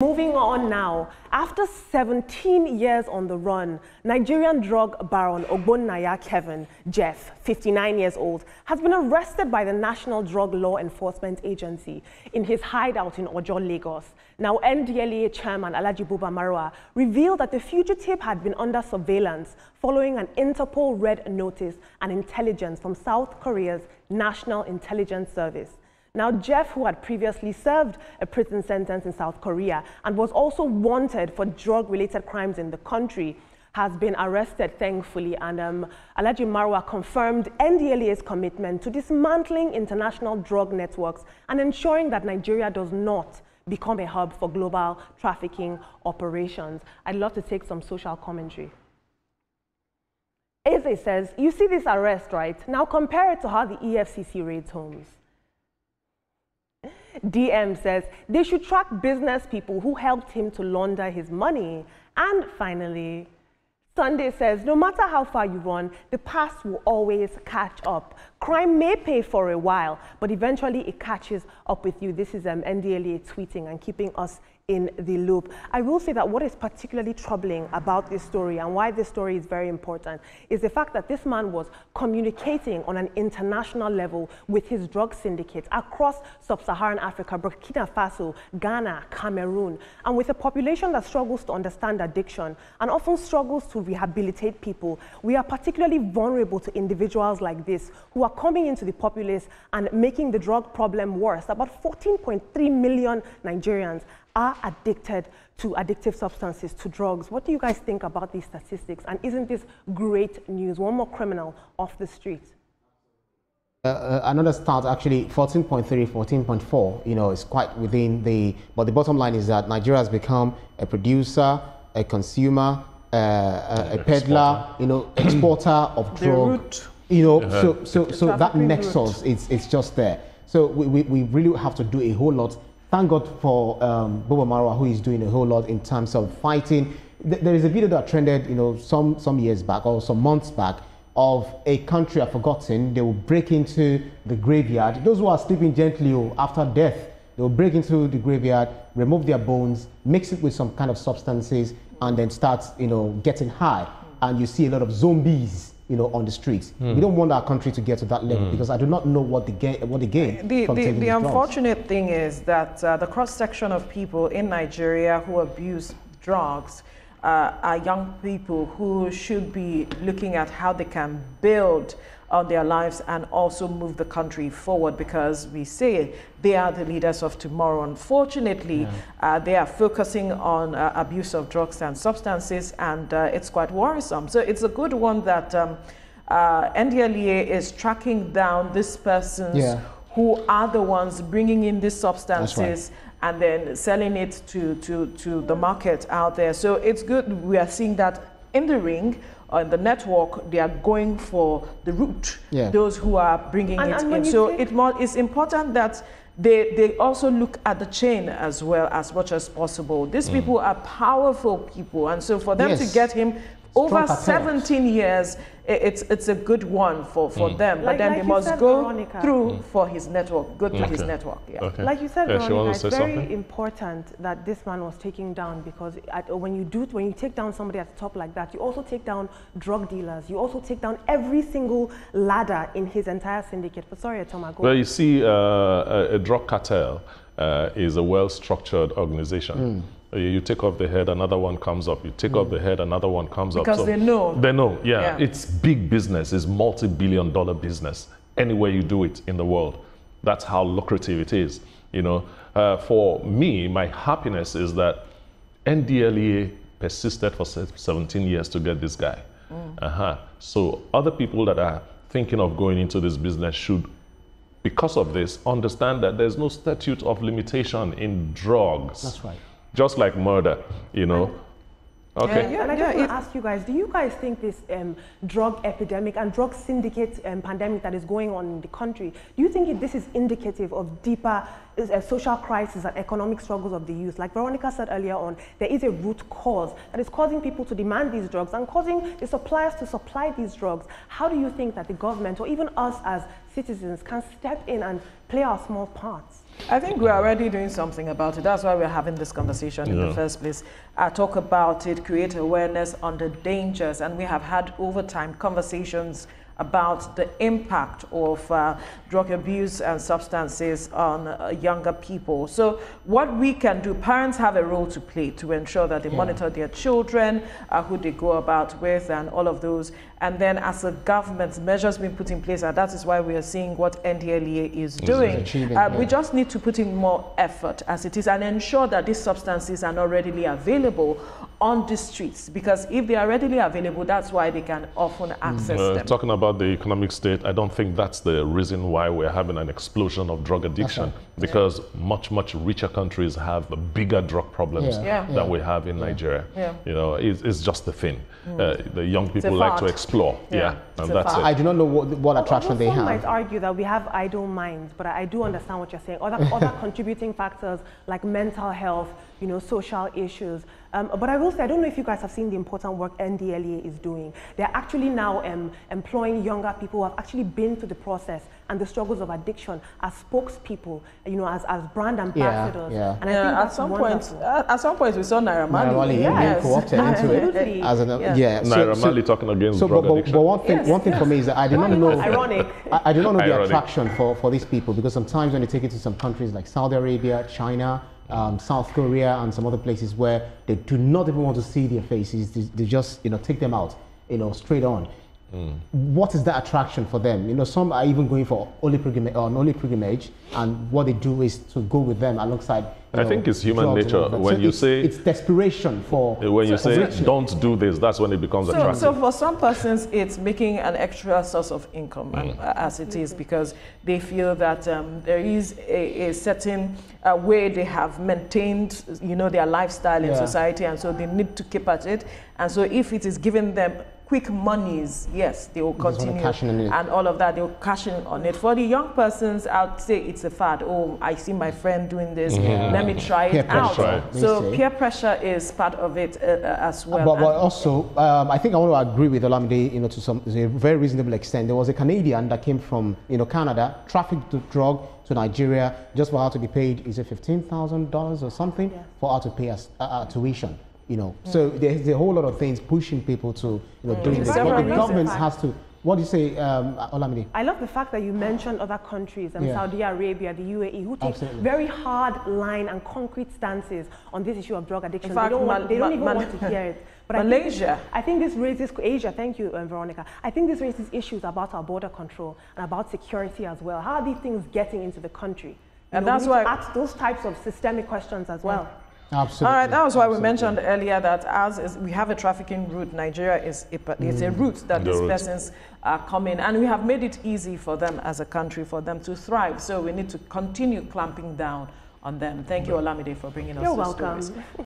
Moving on now, after 17 years on the run, Nigerian drug baron Ogbonnaya Jeff, 59 years old, has been arrested by the National Drug Law Enforcement Agency in his hideout in Ojo, Lagos. Now, NDLEA chairman Alhaji Buba Marwa revealed that the fugitive had been under surveillance following an Interpol red notice and intelligence from South Korea's National Intelligence Service. Now, Jeff, who had previously served a prison sentence in South Korea and was also wanted for drug-related crimes in the country, has been arrested, thankfully. And Alhaji Marwa confirmed NDLEA's commitment to dismantling international drug networks and ensuring that Nigeria does not become a hub for global trafficking operations. I'd love to take some social commentary. Eze says, you see this arrest, right? Now compare it to how the EFCC raids homes. DM says they should track business people who helped him to launder his money. And finally, Sunday says no matter how far you run, the past will always catch up. Crime may pay for a while, but eventually it catches up with you. This is NDLEA tweeting and keeping us in the loop. I will say that what is particularly troubling about this story and why this story is very important is the fact that this man was communicating on an international level with his drug syndicates across sub-Saharan Africa, Burkina Faso, Ghana, Cameroon, and with a population that struggles to understand addiction and often struggles to rehabilitate people. We are particularly vulnerable to individuals like this who are coming into the populace and making the drug problem worse. About 14.3 million Nigerians are addicted to addictive substances, to drugs. What do you guys think about these statistics? And isn't this great news? One more criminal off the street. Another stat, actually, 14.3, 14.4, you know, is quite within the, but the bottom line is that Nigeria has become a producer, a consumer, a peddler, you know, exporter of drug. You know, so that nexus, it's just there. So we really have to do a whole lot. Thank God for Buba Marwa, who is doing a whole lot in terms of fighting. There is a video that trended, you know, some years back or some months back of a country I've forgotten. They will break into the graveyard. Those who are sleeping gently after death, they will break into the graveyard, remove their bones, mix it with some kind of substances, and then start, you know, getting high. And you see a lot of zombies, you know, on the streets. We don't want our country to get to that level because I do not know what they gain from taking the unfortunate thing is that the cross-section of people in Nigeria who abuse drugs are young people who should be looking at how they can build on their lives and also move the country forward, because we say they are the leaders of tomorrow. Unfortunately, they are focusing on abuse of drugs and substances, and it's quite worrisome. So it's a good one that NDLEA is tracking down these persons who are the ones bringing in these substances and then selling it to the market out there. So it's good. We are seeing that in the ring, on the network, they are going for the root, those who are bringing it in. So it's important that they also look at the chain as well as much as possible. These people are powerful people, and so for them to get him over 17 years, it's a good one for them. But then they must go through for his network, through his network. Like you said, Veronica, it's very important that this man was taken down, because when you take down somebody at the top like that, you also take down drug dealers. You also take down every single ladder in his entire syndicate. But sorry, Atoma, go. Well, you see, a drug cartel is a well-structured organization. You take off the head, another one comes up. You take off the head, another one comes up. Because they know. They know, It's big business. It's multi-billion-dollar business. Anywhere you do it in the world, that's how lucrative it is. You know, for me, my happiness is that NDLEA persisted for 17 years to get this guy. So other people that are thinking of going into this business should, because of this, understand that there's no statute of limitation in drugs. That's right. Just like murder, you know. And I just want to ask you guys, do you guys think this drug epidemic and drug syndicate pandemic that is going on in the country, do you think this is indicative of deeper social crisis and economic struggles of the youth? Like Veronica said earlier on, there is a root cause that is causing people to demand these drugs and causing the suppliers to supply these drugs. How do you think that the government or even us as citizens can step in and play our small parts? I think we're already doing something about it. That's why we're having this conversation in the first place. Talk about it, create awareness on the dangers, and we have had over time conversations about the impact of drug abuse and substances on younger people. So what we can do, parents have a role to play to ensure that they monitor their children, who they go about with, and all of those. And then as a government, measures being put in place, and that is why we are seeing what NDLEA is doing. We just need to put in more effort as it is and ensure that these substances are not readily available on the streets, because if they are readily available, that's why they can often access them. Talking about the economic state, I don't think that's the reason why we're having an explosion of drug addiction, because much richer countries have bigger drug problems than we have in Nigeria. You know, it's just the thing. The young people like to explore. And that's it. I do not know what attraction they have. Some might argue that we have idle minds, but I do understand what you're saying. Other contributing factors like mental health, you know, social issues. But I will say, I don't know if you guys have seen the important work NDLEA is doing. They're actually now employing younger people who have actually been through the process and the struggles of addiction as spokespeople, you know, as brand ambassadors. And I think at some point we saw Naira Marley being co-opted into it. As Naira Marley talking against drug addiction. But one thing for me is that I do not know. Ironic. I do not know the attraction for these people, because sometimes when you take it to some countries like Saudi Arabia, China, South Korea, and some other places where they do not even want to see their faces, they just, you know, take them out, you know, straight on. What is that attraction for them? You know, some are even going for holy pilgrimage, and what they do is to go with them alongside. I think it's human nature. When you say it's desperation for. When you say don't do this, that's when it becomes attractive. So for some persons, it's making an extra source of income, as it is, because they feel that there is a certain way they have maintained, you know, their lifestyle in society, and so they need to keep at it. And so if it is giving them quick monies, yes, they will continue, and all of that, they will cash in on it. For the young persons, I'd say it's a fad. Oh, I see my friend doing this, let me try it out. So peer pressure is part of it as well. But also, I think I want to agree with Olamide, you know, to a very reasonable extent. There was a Canadian that came from, you know, Canada, trafficked the drug to Nigeria just for her to be paid, is it $15,000 or something, for her to pay us tuition. You know, so there's a whole lot of things pushing people to, you know, doing this. But the government has to. What do you say, Olamide? I love the fact that you mentioned other countries, Saudi Arabia, the UAE, who take very hard line and concrete stances on this issue of drug addiction. In fact, they don't even want to hear it. But Malaysia. I think this raises, Asia, thank you, Veronica. I think this raises issues about our border control and about security as well. How are these things getting into the country? And that's why ask those types of systemic questions as well. Absolutely. All right, that was why we mentioned earlier that as we have a trafficking route, Nigeria is a route that these persons are coming, and we have made it easy for them as a country for them to thrive. So we need to continue clamping down on them. Thank you, Olamide, for bringing us these stories.